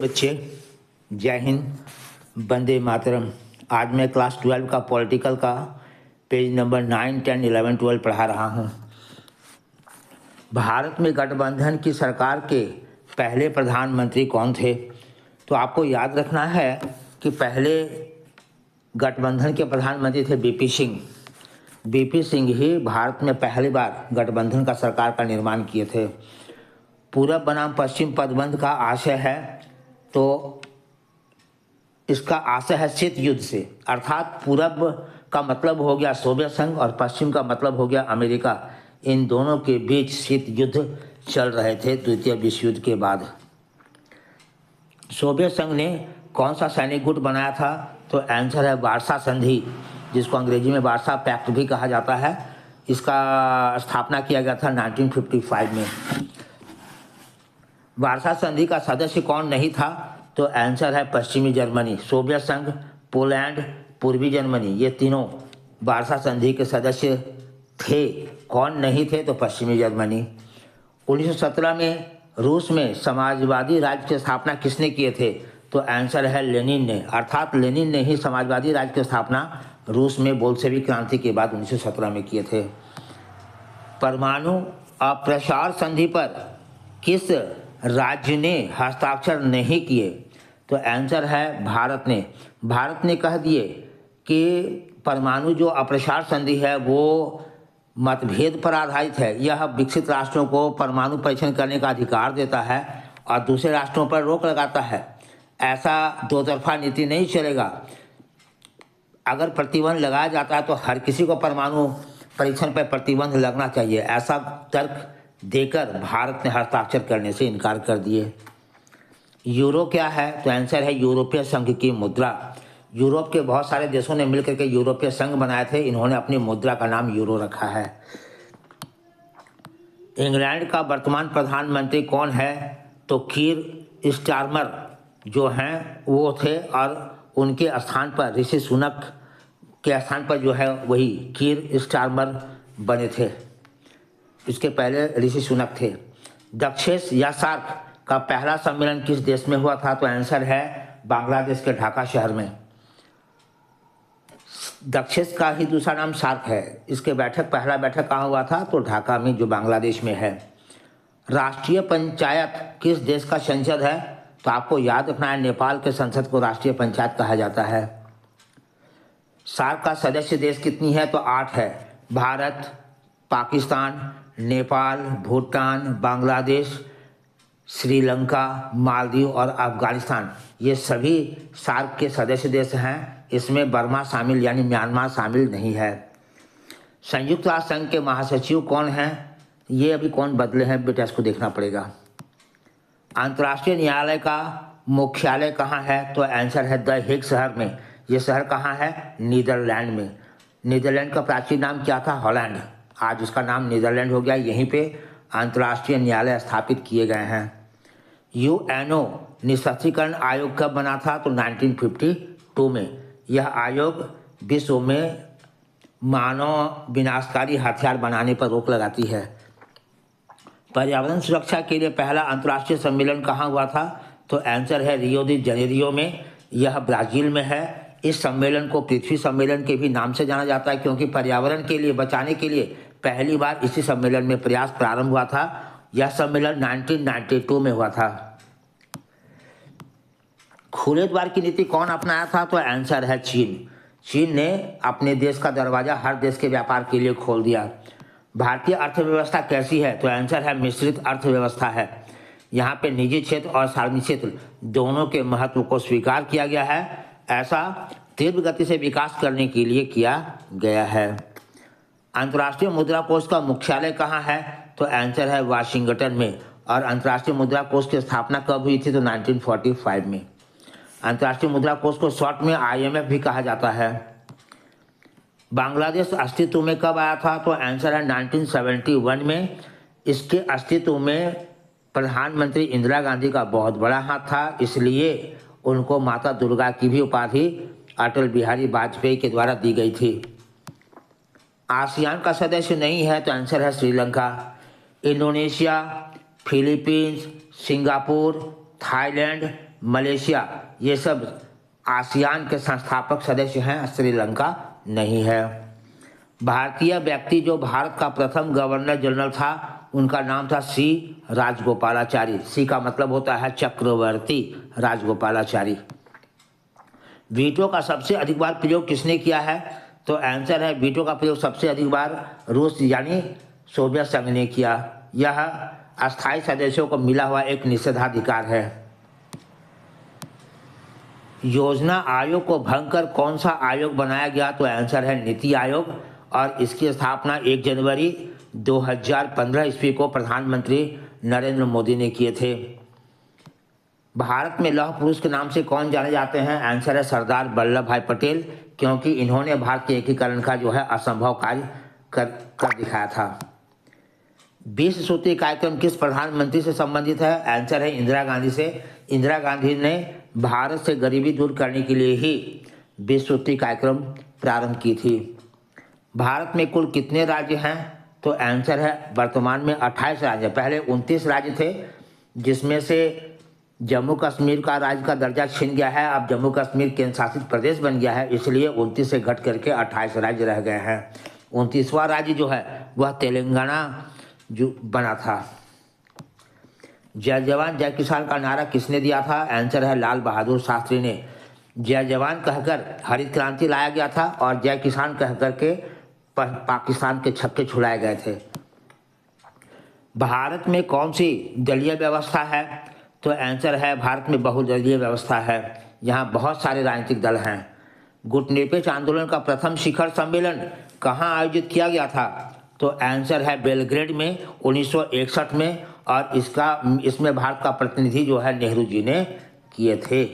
बच्चे, जय हिंद, वंदे मातरम। आज मैं क्लास 12 का पॉलिटिकल का पेज नंबर 9, 10, 11, 12 पढ़ा रहा हूँ। भारत में गठबंधन की सरकार के पहले प्रधानमंत्री कौन थे? तो आपको याद रखना है कि पहले गठबंधन के प्रधानमंत्री थे बीपी सिंह। बीपी सिंह ही भारत में पहली बार गठबंधन का सरकार का निर्माण किए थे। पूरब बनाम पश्चिम पदबंध का आशय है, तो इसका आशय है शीत युद्ध से, अर्थात पूरब का मतलब हो गया सोवियत संघ और पश्चिम का मतलब हो गया अमेरिका। इन दोनों के बीच शीत युद्ध चल रहे थे द्वितीय विश्व युद्ध के बाद। सोवियत संघ ने कौन सा सैनिक गुट बनाया था? तो आंसर है वार्सा संधि, जिसको अंग्रेजी में वार्सा पैक्ट भी कहा जाता है। इसका स्थापना किया गया था 1955 में। वार्सा संधि का सदस्य कौन नहीं था? तो आंसर है पश्चिमी जर्मनी। सोवियत संघ, पोलैंड, पूर्वी जर्मनी, ये तीनों वार्सा संधि के सदस्य थे। कौन नहीं थे? तो पश्चिमी जर्मनी। 1917 में रूस में समाजवादी राज्य की स्थापना किसने किए थे? तो आंसर है लेनिन ने, अर्थात लेनिन ने ही समाजवादी राज्य की स्थापना रूस में बोल्शेविक क्रांति के बाद 1917 में किए थे। परमाणु अप्रसार संधि पर किस राज्य ने हस्ताक्षर नहीं किए? तो आंसर है भारत ने। भारत ने कह दिए कि परमाणु जो अप्रसार संधि है वो मतभेद पर आधारित है। यह विकसित राष्ट्रों को परमाणु परीक्षण करने का अधिकार देता है और दूसरे राष्ट्रों पर रोक लगाता है। ऐसा दो तरफा नीति नहीं चलेगा। अगर प्रतिबंध लगाया जाता है तो हर किसी को परमाणु परीक्षण पर प्रतिबंध लगना चाहिए। ऐसा तर्क देकर भारत ने हस्ताक्षर करने से इनकार कर दिए। यूरो क्या है? तो आंसर है यूरोपीय संघ की मुद्रा। यूरोप के बहुत सारे देशों ने मिलकर के यूरोपीय संघ बनाए थे। इन्होंने अपनी मुद्रा का नाम यूरो रखा है। इंग्लैंड का वर्तमान प्रधानमंत्री कौन है? तो कीर स्टारमर जो हैं वो थे, और उनके स्थान पर ऋषि सुनक के स्थान पर जो है वही कीर स्टारमर बने थे। इसके पहले ऋषि सुनक थे। दक्षेस या सार्क का पहला सम्मेलन किस देश में हुआ था? तो आंसर है बांग्लादेश के ढाका शहर में। दक्षेस का ही दूसरा नाम सार्क है। इसके पहला बैठक कहाँ हुआ था? तो ढाका में, जो बांग्लादेश में है। राष्ट्रीय पंचायत किस देश का संसद है? तो आपको याद रखना है नेपाल के संसद को राष्ट्रीय पंचायत कहा जाता है। सार्क का सदस्य देश कितनी है? तो 8 है। भारत, पाकिस्तान, नेपाल, भूटान, बांग्लादेश, श्रीलंका, मालदीव और अफगानिस्तान, ये सभी सार्क के सदस्य देश हैं। इसमें बर्मा शामिल यानी म्यांमार शामिल नहीं है। संयुक्त राष्ट्र संघ के महासचिव कौन हैं? ये अभी कौन बदले हैं बेटा, इसको देखना पड़ेगा। अंतर्राष्ट्रीय न्यायालय का मुख्यालय कहाँ है? तो आंसर है द हेग शहर में। ये शहर कहाँ है? नीदरलैंड में। नीदरलैंड का प्राचीन नाम क्या था? हॉलैंड। आज उसका नाम नीदरलैंड हो गया। यहीं पे अंतर्राष्ट्रीय न्यायालय स्थापित किए गए हैं। यूएनओ निशस्त्रीकरण आयोग कब बना था? तो 1952 में। यह आयोग विश्व में मानव विनाशकारी हथियार बनाने पर रोक लगाती है। पर्यावरण सुरक्षा के लिए पहला अंतर्राष्ट्रीय सम्मेलन कहाँ हुआ था? तो आंसर है रियो दी जनेरियो में। यह ब्राजील में है। इस सम्मेलन को पृथ्वी सम्मेलन के भी नाम से जाना जाता है, क्योंकि पर्यावरण के लिए बचाने के लिए पहली बार इसी सम्मेलन में प्रयास प्रारंभ हुआ था। यह सम्मेलन 1992 में हुआ था। खुले द्वार की नीति कौन अपनाया था? तो आंसर है चीन। चीन ने अपने देश का दरवाजा हर देश के व्यापार के लिए खोल दिया। भारतीय अर्थव्यवस्था कैसी है? तो आंसर है मिश्रित अर्थव्यवस्था है। यहाँ पे निजी क्षेत्र और सार्वजनिक क्षेत्र दोनों के महत्व को स्वीकार किया गया है। ऐसा तीव्र गति से विकास करने के लिए किया गया है। अंतर्राष्ट्रीय मुद्रा कोष का मुख्यालय कहाँ है? तो आंसर है वाशिंगटन में। और अंतर्राष्ट्रीय मुद्रा कोष की स्थापना कब हुई थी? तो 1945 में। अंतर्राष्ट्रीय मुद्रा कोष को शॉर्ट में IMF भी कहा जाता है। बांग्लादेश अस्तित्व में कब आया था? तो आंसर है 1971 में। इसके अस्तित्व में प्रधानमंत्री इंदिरा गांधी का बहुत बड़ा हाथ था, इसलिए उनको माता दुर्गा की भी उपाधि अटल बिहारी वाजपेयी के द्वारा दी गई थी। आसियान का सदस्य नहीं है? तो आंसर है Sri Lanka. Indonesia, Philippines, Singapore, Thailand, Malaysia, ये सब आसियान के संस्थापक सदस्य हैं, श्रीलंका नहीं है। भारतीय व्यक्ति जो भारत का प्रथम गवर्नर जनरल था, उनका नाम था सी राजगोपालाचारी। सी का मतलब होता है चक्रवर्ती राजगोपालाचारी। वीटो का सबसे अधिक बार प्रयोग किसने किया है? तो आंसर है वीटो का प्रयोग सबसे अधिक बार रूस यानी सोवियत संघ ने किया। यह अस्थायी सदस्यों को मिला हुआ एक निषेधाधिकार है। योजना आयोग को भंग कर कौन सा आयोग बनाया गया? तो आंसर है नीति आयोग, और इसकी स्थापना 1 जनवरी 2015 ईस्वी को प्रधानमंत्री नरेंद्र मोदी ने किए थे। भारत में लौह पुरुष के नाम से कौन जाने जाते हैं? आंसर है सरदार वल्लभ भाई पटेल, क्योंकि इन्होंने भारत के एकीकरण का जो है असंभव कार्य कर दिखाया था। 20 सूत्री कार्यक्रम किस प्रधानमंत्री से संबंधित है? आंसर है इंदिरा गांधी से। इंदिरा गांधी ने भारत से गरीबी दूर करने के लिए ही 20 सूत्री कार्यक्रम प्रारंभ की थी। भारत में कुल कितने राज्य हैं? तो आंसर है वर्तमान में 28 राज्य। पहले 29 राज्य थे, जिसमें से जम्मू कश्मीर का राज्य का दर्जा छिन गया है। अब जम्मू कश्मीर केंद्र शासित प्रदेश बन गया है, इसलिए 29 से घट करके 28 राज्य रह गए हैं। 29वां राज्य जो है वह तेलंगाना जो बना था। जय जवान जय किसान का नारा किसने दिया था? आंसर है लाल बहादुर शास्त्री ने। जय जवान कहकर हरित क्रांति लाया गया था, और जय किसान कहकर के पाकिस्तान के छक्के छुड़ाए गए थे। भारत में कौन सी दलीय व्यवस्था है? तो आंसर है भारत में बहुदलीय व्यवस्था है। यहाँ बहुत सारे राजनीतिक दल हैं। गुटनिरपेक्ष आंदोलन का प्रथम शिखर सम्मेलन कहाँ आयोजित किया गया था? तो आंसर है बेलग्रेड में 1961 में, और इसमें भारत का प्रतिनिधि जो है नेहरू जी ने किए थे।